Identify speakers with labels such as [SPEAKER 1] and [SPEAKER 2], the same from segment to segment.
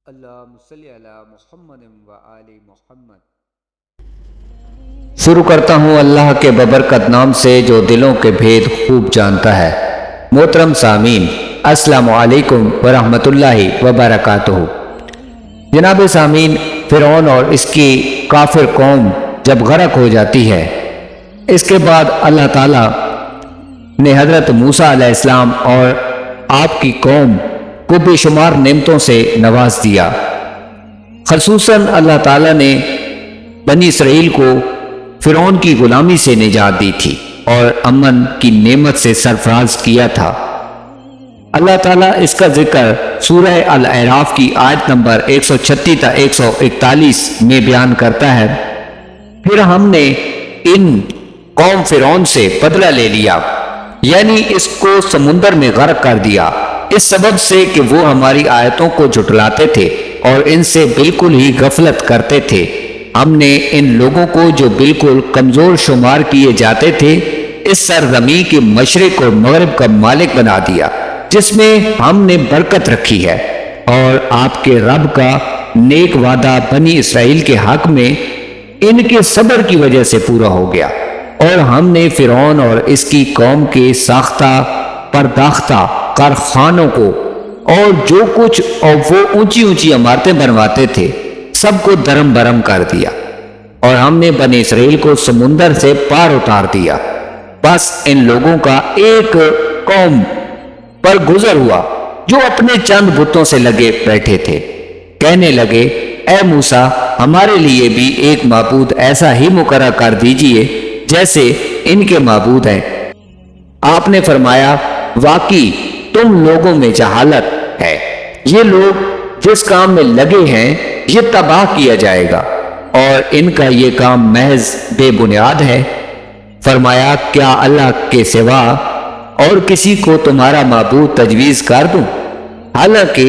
[SPEAKER 1] اللہم صلی علی محمد و آل محمد۔ شروع کرتا ہوں اللہ کے ببرکت نام سے جو دلوں کے بھید خوب جانتا ہے۔ محترم سامعین، السلام علیکم ورحمۃ اللہ وبرکاتہ۔ جناب سامعین، فرعون اور اس کی کافر قوم جب غرق ہو جاتی ہے، اس کے بعد اللہ تعالیٰ نے حضرت موسیٰ علیہ السلام اور آپ کی قوم کو بے شمار نعمتوں سے نواز دیا۔ خصوصاً اللہ تعالیٰ نے بنی اسرائیل کو فرعون کی غلامی سے نجات دی تھی اور امن کی نعمت سے سرفراز کیا تھا۔ اللہ تعالیٰ اس کا ذکر سورہ الاعراف کی آیت نمبر 136 تا 141 میں بیان کرتا ہے۔ پھر ہم نے ان قوم فرعون سے بدلہ لے لیا، یعنی اس کو سمندر میں غرق کر دیا، اس سبب سے کہ وہ ہماری آیتوں کو جھٹلاتے تھے اور ان سے بالکل ہی غفلت کرتے تھے۔ ہم نے ان لوگوں کو جو بالکل کمزور شمار کیے جاتے تھے اس سرزمین کے مشرق اور مغرب کا مالک بنا دیا، جس میں ہم نے برکت رکھی ہے، اور آپ کے رب کا نیک وعدہ بنی اسرائیل کے حق میں ان کے صبر کی وجہ سے پورا ہو گیا۔ اور ہم نے فرعون اور اس کی قوم کے ساختہ پرداختہ کارخانوں کو اور جو کچھ وہ اونچی اونچی عمارتیں بنواتے تھے سب کو درم برم کر دیا، اور ہم نے بنی اسرائیل کو سمندر سے پار اتار دیا۔ بس ان لوگوں کا ایک قوم پر گزر ہوا جو اپنے چند بتوں سے لگے بیٹھے تھے، کہنے لگے، اے موسیٰ، ہمارے لیے بھی ایک معبود ایسا ہی مقرر کر دیجئے جیسے ان کے معبود ہیں۔ آپ نے فرمایا، واقعی تم لوگوں میں جہالت ہے، یہ لوگ جس کام میں لگے ہیں یہ تباہ کیا جائے گا، اور ان کا یہ کام محض بے بنیاد ہے۔ فرمایا، کیا اللہ کے سوا اور کسی کو تمہارا معبود تجویز کر دوں، حالانکہ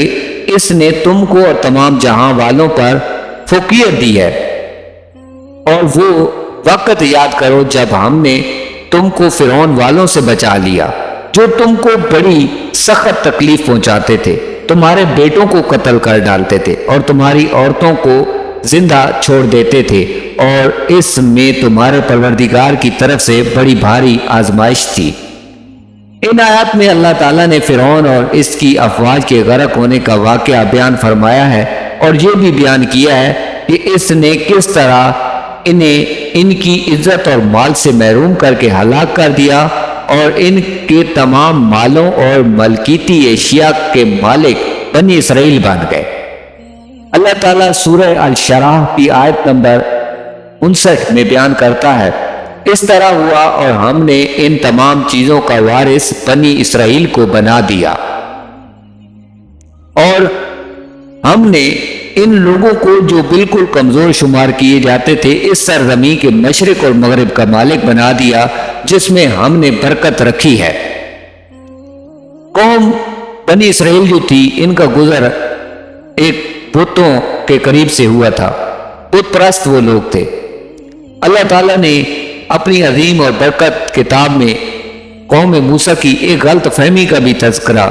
[SPEAKER 1] اس نے تم کو اور تمام جہاں والوں پر فوقیت دی ہے۔ اور وہ وقت یاد کرو جب ہم نے تم کو فرعون والوں سے بچا لیا، جو تم کو بڑی سخت تکلیف پہنچاتے تھے، تمہارے بیٹوں کو قتل کر ڈالتے تھے اور تمہاری عورتوں کو زندہ چھوڑ دیتے تھے، اور اس میں تمہارے پروردگار کی طرف سے بڑی بھاری آزمائش تھی۔ ان آیات میں اللہ تعالیٰ نے فرعون اور اس کی افواج کے غرق ہونے کا واقعہ بیان فرمایا ہے، اور یہ بھی بیان کیا ہے کہ اس نے کس طرح انہیں ان کی عزت اور مال سے محروم کر کے ہلاک کر دیا، اور ان کے تمام مالوں اور ملکیتی اشیاء کے مالک بنی اسرائیل بن گئے۔ اللہ تعالیٰ سورہ الشرح کی آیت نمبر 59 میں بیان کرتا ہے، اس طرح ہوا اور ہم نے ان تمام چیزوں کا وارث بنی اسرائیل کو بنا دیا، اور ہم نے ان لوگوں کو جو بالکل کمزور شمار کیے جاتے تھے اس سرزمین کے مشرق اور مغرب کا مالک بنا دیا، جس میں ہم نے برکت رکھی ہے۔ قوم بنی اسرائیل جو تھی، ان کا گزر ایک بتوں کے قریب سے ہوا تھا، بت پرست وہ لوگ تھے۔ اللہ تعالیٰ نے اپنی عظیم اور برکت کتاب میں قوم موسیٰ کی ایک غلط فہمی کا بھی تذکرہ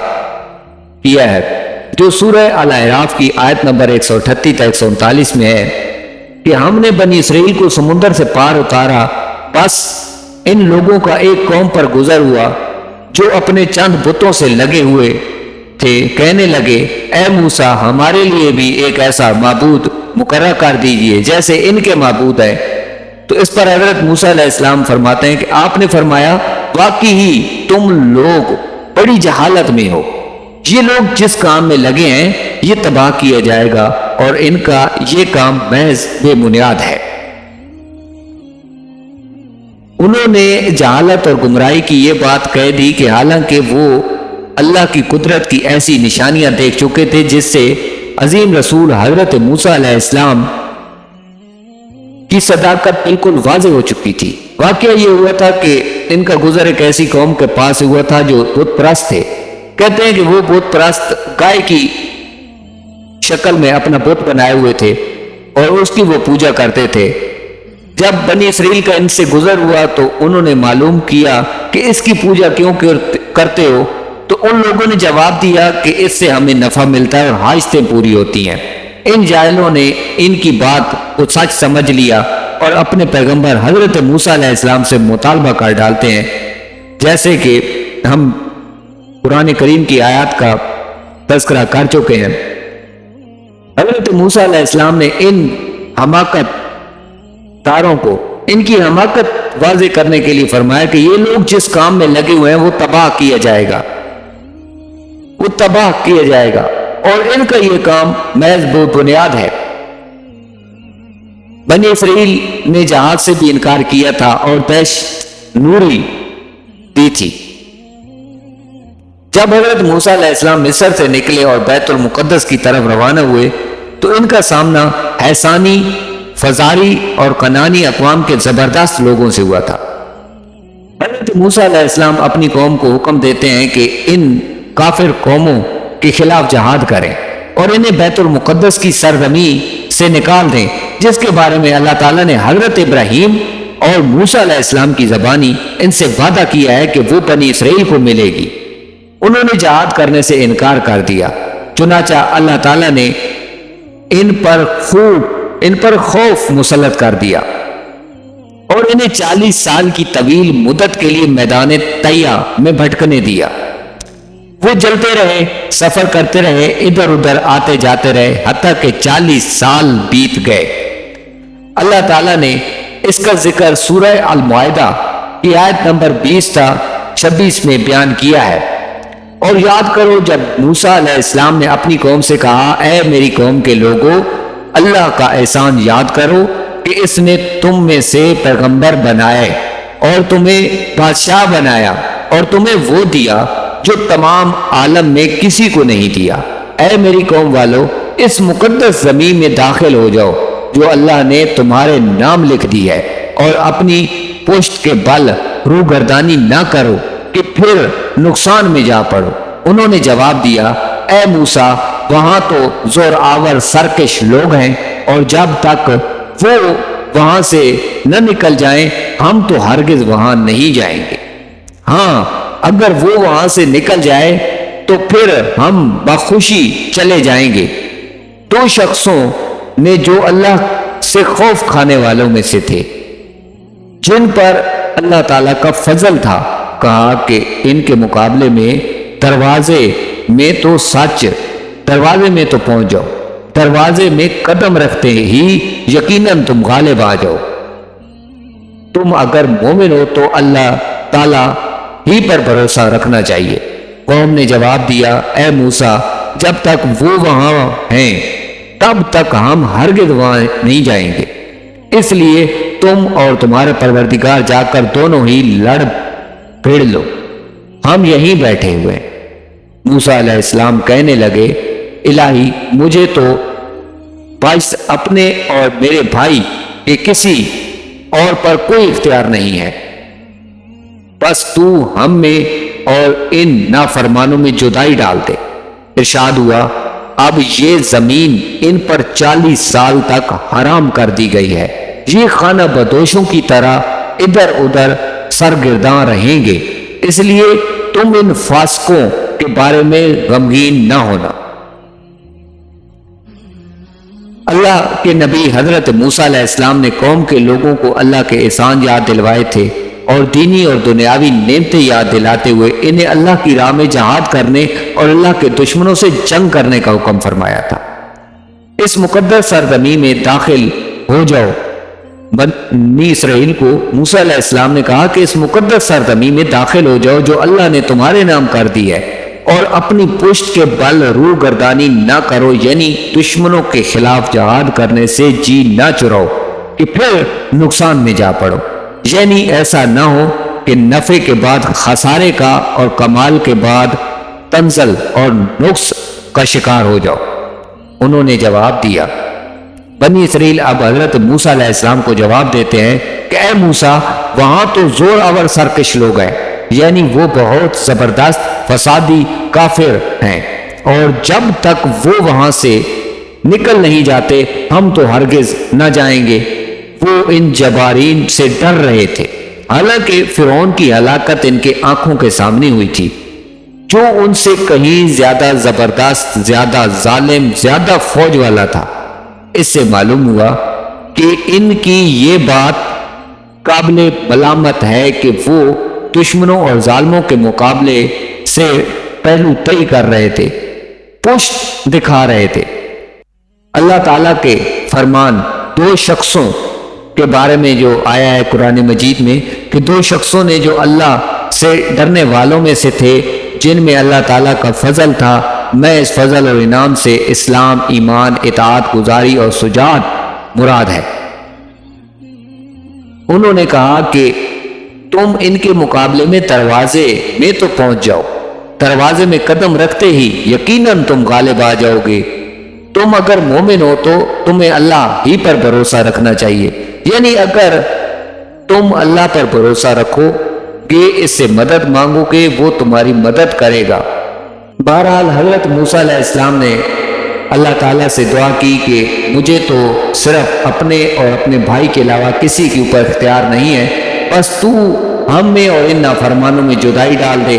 [SPEAKER 1] کیا ہے، جو سورہ الاعراف کی آیت نمبر 138 تا 139 میں ہے کہ ہم نے بنی اسرائیل کو سمندر سے پار اتارا، بس ان لوگوں کا ایک قوم پر گزر ہوا جو اپنے چند بتوں سے لگے ہوئے تھے، کہنے لگے، اے موسیٰ، ہمارے لیے بھی ایک ایسا معبود مقرر کر دیجئے جیسے ان کے معبود ہیں۔ تو اس پر حضرت موسیٰ علیہ السلام فرماتے ہیں کہ آپ نے فرمایا، واقعی ہی تم لوگ بڑی جہالت میں ہو، یہ لوگ جس کام میں لگے ہیں یہ تباہ کیا جائے گا، اور ان کا یہ کام محض بے بنیاد ہے۔ انہوں نے جہالت اور گمراہی کی یہ بات کہہ دی کہ حالانکہ وہ اللہ کی قدرت کی ایسی نشانیاں دیکھ چکے تھے جس سے عظیم رسول حضرت موسیٰ علیہ السلام کی صداقت بالکل واضح ہو چکی تھی۔ واقعہ یہ ہوا تھا کہ ان کا گزر ایک ایسی قوم کے پاس ہوا تھا جو بت پرست تھے۔ کہتے ہیں کہ وہ بت پرست گائے کی شکل میں اپنا بت بنائے ہوئے تھے اور اس کی وہ پوجا کرتے تھے۔ جب بنی اسرائیل کا ان سے گزر ہوا تو انہوں نے معلوم کیا کہ اس کی پوجا کیوں کرتے ہو، تو ان لوگوں نے جواب دیا کہ اس سے ہمیں نفع ملتا ہے اور حاجتیں پوری ہوتی ہیں۔ ان جاہلوں نے ان کی بات کو سچ سمجھ لیا اور اپنے پیغمبر حضرت موسیٰ علیہ السلام سے مطالبہ کر ڈالتے ہیں، جیسے کہ ہم قرآن کریم کی آیات کا تذکرہ کر چکے ہیں۔ حضرت موسیٰ علیہ السلام نے ان حماقت تاروں کو ان کی حماقت واضح کرنے کے لیے فرمایا کہ یہ لوگ جس کام میں لگے ہوئے ہیں وہ تباہ کیا جائے گا، وہ تباہ کیا جائے گا، اور ان کا یہ کام محض بنیاد ہے۔ بنی اسرائیل نے جہاد سے بھی انکار کیا تھا اور پیش نوری دی تھی۔ جب حضرت موسیٰ علیہ السلام مصر سے نکلے اور بیت المقدس کی طرف روانہ ہوئے تو ان کا سامنا حیسانی، فزاری اور کنانی اقوام کے زبردست لوگوں سے ہوا تھا۔ حضرت موسیٰ علیہ السلام اپنی قوم کو حکم دیتے ہیں کہ ان کافر قوموں کے خلاف جہاد کریں اور انہیں بیت المقدس کی سرزمین سے نکال دیں، جس کے بارے میں اللہ تعالیٰ نے حضرت ابراہیم اور موسیٰ علیہ السلام کی زبانی ان سے وعدہ کیا ہے کہ وہ بنی اسرائیل کو ملے گی۔ انہوں نے جہاد کرنے سے انکار کر دیا، چنانچہ اللہ تعالیٰ نے ان پر خوف مسلط کر دیا اور انہیں 40 سال کی طویل مدت کے لیے میدان طیہ میں بھٹکنے دیا۔ وہ چلتے رہے، سفر کرتے رہے، ادھر ادھر آتے جاتے رہے، حتیٰ کہ 40 سال بیت گئے۔ اللہ تعالیٰ نے اس کا ذکر سورہ المائدہ کی آیت نمبر 20 تا 26 میں بیان کیا ہے۔ اور یاد کرو جب موسیٰ علیہ السلام نے اپنی قوم سے کہا، اے میری قوم کے لوگوں، اللہ کا احسان یاد کرو کہ اس نے تم میں سے پیغمبر بنائے اور تمہیں بادشاہ بنایا اور تمہیں وہ دیا جو تمام عالم میں کسی کو نہیں دیا۔ اے میری قوم والو، اس مقدس زمین میں داخل ہو جاؤ جو اللہ نے تمہارے نام لکھ دی ہے، اور اپنی پشت کے بل روگردانی نہ کرو کہ پھر نقصان میں جا پڑو۔ انہوں نے جواب دیا، اے موسیٰ، وہاں تو زور آور سرکش لوگ ہیں، اور جب تک وہ وہاں سے نہ نکل جائیں ہم تو ہرگز وہاں نہیں جائیں گے۔ ہاں، اگر وہ وہاں سے نکل جائے تو پھر ہم بخوشی چلے جائیں گے۔ دو شخصوں نے جو اللہ سے خوف کھانے والوں میں سے تھے، جن پر اللہ تعالیٰ کا فضل تھا، کہا کہ ان کے مقابلے میں دروازے میں تو پہنچ جاؤ، دروازے میں قدم رکھتے ہی یقیناً تم غالب آ جاؤ۔ تم اگر مومن ہو تو اللہ تعالیٰ ہی پر بھروسہ رکھنا چاہیے۔ قوم نے جواب دیا، اے موسیٰ، جب تک وہ وہاں ہیں تب تک ہم ہرگز وہاں نہیں جائیں گے، اس لیے تم اور تمہارے پروردگار جا کر دونوں ہی لڑ پھڑ لو، ہم یہیں بیٹھے ہوئے ہیں۔ موسیٰ علیہ السلام کہنے لگے، الہی، مجھے تو باعث اپنے اور میرے بھائی کے کسی اور پر کوئی اختیار نہیں ہے، بس تو ہم میں اور ان نافرمانوں میں جدائی ڈال دے۔ ارشاد ہوا، اب یہ زمین ان پر 40 سال تک حرام کر دی گئی ہے، یہ خانہ بدوشوں کی طرح ادھر ادھر سرگرداں رہیں گے، اس لیے تم ان فاسقوں کے بارے میں غمگین نہ ہونا۔ اللہ کے نبی حضرت موسیٰ علیہ السلام نے قوم کے لوگوں کو اللہ کے احسان یاد دلوائے تھے اور دینی اور دنیاوی نعمتیں یاد دلاتے ہوئے انہیں اللہ کی راہ میں جہاد کرنے اور اللہ کے دشمنوں سے جنگ کرنے کا حکم فرمایا تھا۔ اس مقدس سرزمین میں داخل ہو جاؤ۔ بنی اسرائیل کو موسیٰ علیہ السلام نے کہا کہ اس مقدس سرزمین میں داخل ہو جاؤ جو اللہ نے تمہارے نام کر دی ہے، اور اپنی پشت کے بل روح گردانی نہ کرو، یعنی دشمنوں کے خلاف جہاد کرنے سے جی نہ چراؤ کہ پھر نقصان میں جا پڑو، یعنی ایسا نہ ہو کہ نفع کے بعد خسارے کا اور کمال کے بعد تنزل اور نقص کا شکار ہو جاؤ۔ انہوں نے جواب دیا، بنی اسرائیل اب حضرت موسیٰ علیہ السلام کو جواب دیتے ہیں کہ اے موسیٰ، وہاں تو زور آور سرکش لوگ ہیں، یعنی وہ بہت زبردست فسادی کافر ہیں، اور جب تک وہ وہاں سے نکل نہیں جاتے ہم تو ہرگز نہ جائیں گے۔ وہ ان جبارین سے ڈر رہے تھے، حالانکہ فرعون کی ہلاکت ان کے آنکھوں کے سامنے ہوئی تھی۔ جو ان سے کہیں زیادہ زبردست، زیادہ ظالم، زیادہ فوج والا تھا۔ اس سے معلوم ہوا کہ ان کی یہ بات قابل ملامت ہے کہ وہ دشمنوں اور ظالموں کے مقابلے سے پہلو طئی کر رہے تھے، پشت دکھا رہے تھے۔ اللہ تعالیٰ کے فرمان دو شخصوں کے بارے میں جو آیا ہے قرآن مجید میں کہ دو شخصوں نے جو اللہ سے ڈرنے والوں میں سے تھے، جن میں اللہ تعالیٰ کا فضل تھا، میں اس فضل اور انعام سے اسلام، ایمان، اطاعت گزاری اور شجاعت مراد ہے۔ انہوں نے کہا کہ تم ان کے مقابلے میں دروازے میں تو پہنچ جاؤ، دروازے میں قدم رکھتے ہی یقیناً تم غالب آ جاؤ گے۔ تم اگر مومن ہو تو تمہیں اللہ ہی پر بھروسہ رکھنا چاہیے، یعنی اگر تم اللہ پر بھروسہ رکھو گے، اس سے مدد مانگو گے، وہ تمہاری مدد کرے گا۔ بہرحال حضرت موسیٰ علیہ السلام نے اللہ تعالیٰ سے دعا کی کہ مجھے تو صرف اپنے اور اپنے بھائی کے علاوہ کسی کے اوپر اختیار نہیں ہے، بس تو ہم میں اور ان نافرمانوں میں جدائی ڈال دے۔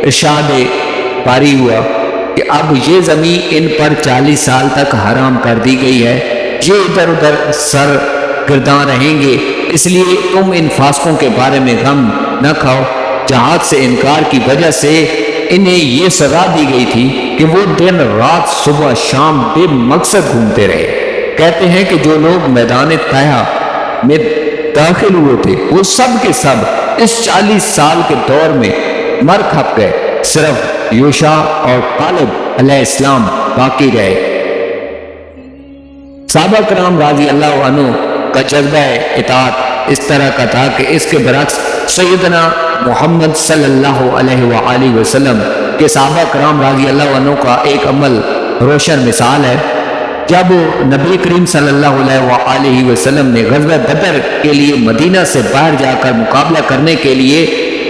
[SPEAKER 1] ارشاد باری ہوا کہ اب یہ زمین ان پر 40 سال تک حرام کر دی گئی ہے، یہ ادھر ادھر سر گرداں رہیں گے، اس لیے تم ان فاسقوں کے بارے میں غم نہ کھاؤ۔ جہاد سے انکار کی وجہ سے انہیں یہ سزا دی گئی تھی کہ وہ دن رات صبح شام بے مقصد گھومتے رہے۔ کہتے ہیں کہ جو لوگ میدان طیہ میں داخل ہوئے تھے وہ سب کے سب اس 40 سال کے دور میں مر کھپ گئے، صرف یوشع اور کالب علیہ السلام باقی رہے۔ صحابہ کرام رضی اللہ عنہ کا جذبہ اطاعت اس طرح کا تھا کہ اس کے برعکس سیدنا محمد صلی اللہ علیہ وآلہ وسلم کے صحابہ کرام رضی اللہ عنہ کا ایک عمل روشن مثال ہے۔ جب نبی کریم صلی اللہ علیہ وآلہ وسلم نے غزوہ بدر کے لیے مدینہ سے باہر جا کر مقابلہ کرنے کے لیے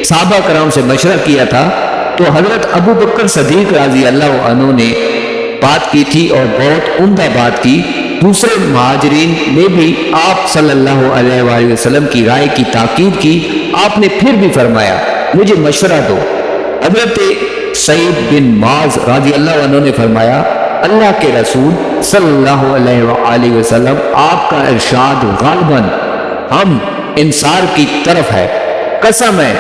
[SPEAKER 1] صحابہ کرام سے مشورہ کیا تھا تو حضرت ابو بکر صدیق رضی اللہ عنہ نے بات کی تھی اور بہت عمدہ بات کی۔ دوسرے مہاجرین نے بھی آپ صلی اللہ علیہ وآلہ وسلم کی رائے کی تاکید کی۔ آپ نے پھر بھی فرمایا مجھے مشورہ دو۔ حضرت سعید بن معاذ رضی اللہ عنہ نے فرمایا اللہ کے رسول صلی اللہ علیہ وآلہ وسلم آپ کا ارشاد غالباً ہم انصار کی طرف ہے، قسم ہے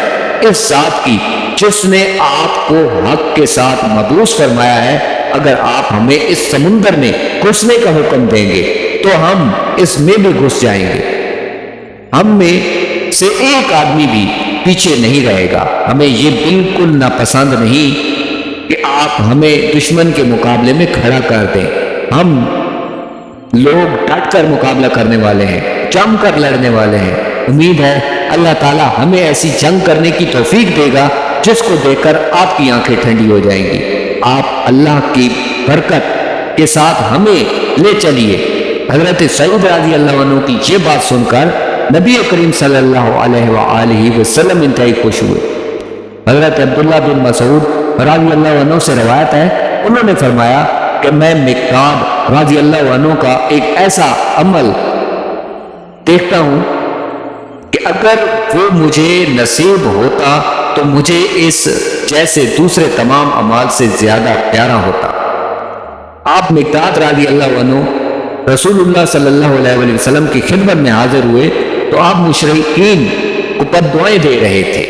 [SPEAKER 1] اس ذات کی جس نے آپ کو حق کے ساتھ مبعوث فرمایا ہے، اگر آپ ہمیں اس سمندر میں گھسنے کا حکم دیں گے تو ہم اس میں بھی گھس جائیں گے، ہم میں سے ایک آدمی بھی پیچھے نہیں رہے گا۔ ہمیں یہ بالکل ناپسند نہیں کہ آپ ہمیں دشمن کے مقابلے میں کھڑا کر دیں، ہم لوگ ڈٹ کر مقابلہ کرنے والے ہیں، جم کر لڑنے والے ہیں۔ امید ہے اللہ تعالیٰ ہمیں ایسی جنگ کرنے کی توفیق دے گا جس کو دیکھ کر آپ کی آنکھیں ٹھنڈی ہو جائیں گی۔ آپ اللہ کی برکت کے ساتھ ہمیں لے چلیے۔ حضرت سعید رضی اللہ عنہ کی یہ بات سن کر نبی کریم صلی اللہ علیہ وآلہ وسلم انتہائی خوش ہوئے۔ حضرت عبداللہ بن مسعود رضی اللہ عنہ سے روایت ہے، انہوں نے فرمایا کہ میں مقداد رضی اللہ عنہ کا ایک ایسا عمل دیکھتا ہوں کہ اگر وہ مجھے نصیب ہوتا تو مجھے اس جیسے دوسرے تمام اعمال سے زیادہ پیارا ہوتا۔ آپ مقداد رضی اللہ عنہ رسول اللہ صلی اللہ علیہ وسلم کی خدمت میں حاضر ہوئے تو آپ مشرکین کو بددعائیں دے رہے تھے۔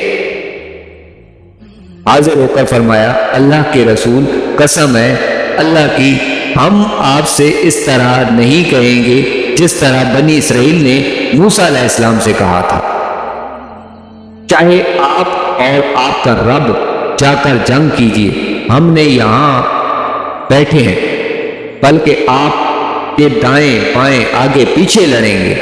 [SPEAKER 1] حاضر ہو کر فرمایا اللہ کے رسول قسم ہے اللہ کی، ہم آپ سے اس طرح نہیں کہیں گے جس طرح بنی اسرائیل نے موسیٰ علیہ السلام سے کہا تھا، چاہے آپ اور آپ کا رب جا کر جنگ کیجیے، ہم نے یہاں بیٹھے ہیں، بلکہ آپ کے دائیں بائیں آگے پیچھے لڑیں گے۔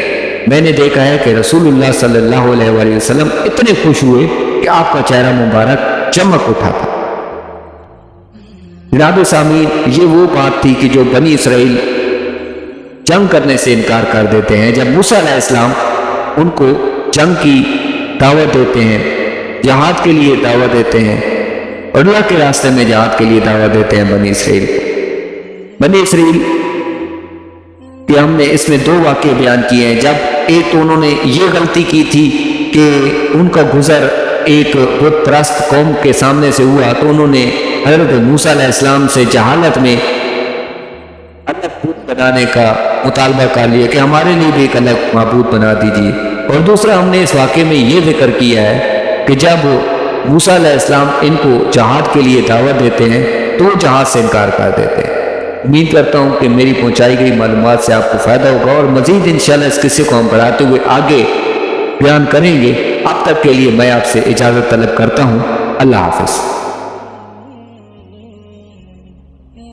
[SPEAKER 1] میں نے دیکھا ہے کہ رسول اللہ صلی اللہ علیہ وآلہ وسلم اتنے خوش ہوئے کہ آپ کا چہرہ مبارک چمک اٹھا تھا۔ جناب سامعین، یہ وہ بات تھی کہ جو بنی اسرائیل جنگ کرنے سے انکار کر دیتے ہیں، جب موسیٰ علیہ السلام ان کو جنگ کی دعوت دیتے ہیں، جہاد کے لیے دعوت دیتے ہیں اور اللہ کے راستے میں جہاد کے لیے دعوت دیتے ہیں بنی اسرائیل کو۔ بنی اسرائیل کہ ہم نے اس میں دو واقعے بیان کیے ہیں۔ جب ایک تو انہوں نے یہ غلطی کی تھی کہ ان کا گزر ایک بت پرست قوم کے سامنے سے ہوا تو انہوں نے حضرت موسیٰ علیہ السلام سے جہالت میں الگ بت بنانے کا مطالبہ کر لیا کہ ہمارے لیے بھی ایک الگ معبود بنا دیجیے۔ اور دوسرا ہم نے اس واقعے میں یہ ذکر کیا ہے کہ جب موسیٰ علیہ السلام ان کو جہاد کے لیے دعوت دیتے ہیں تو وہ جہاد سے انکار کر دیتے ہیں۔ امید کرتا ہوں کہ میری پہنچائی گئی معلومات سے آپ کو فائدہ ہوگا، اور مزید انشاءاللہ اس قصے کو ہم بڑھاتے ہوئے آگے بیان کریں گے۔ اب تک کے لیے میں آپ سے اجازت طلب کرتا ہوں۔ اللہ حافظ۔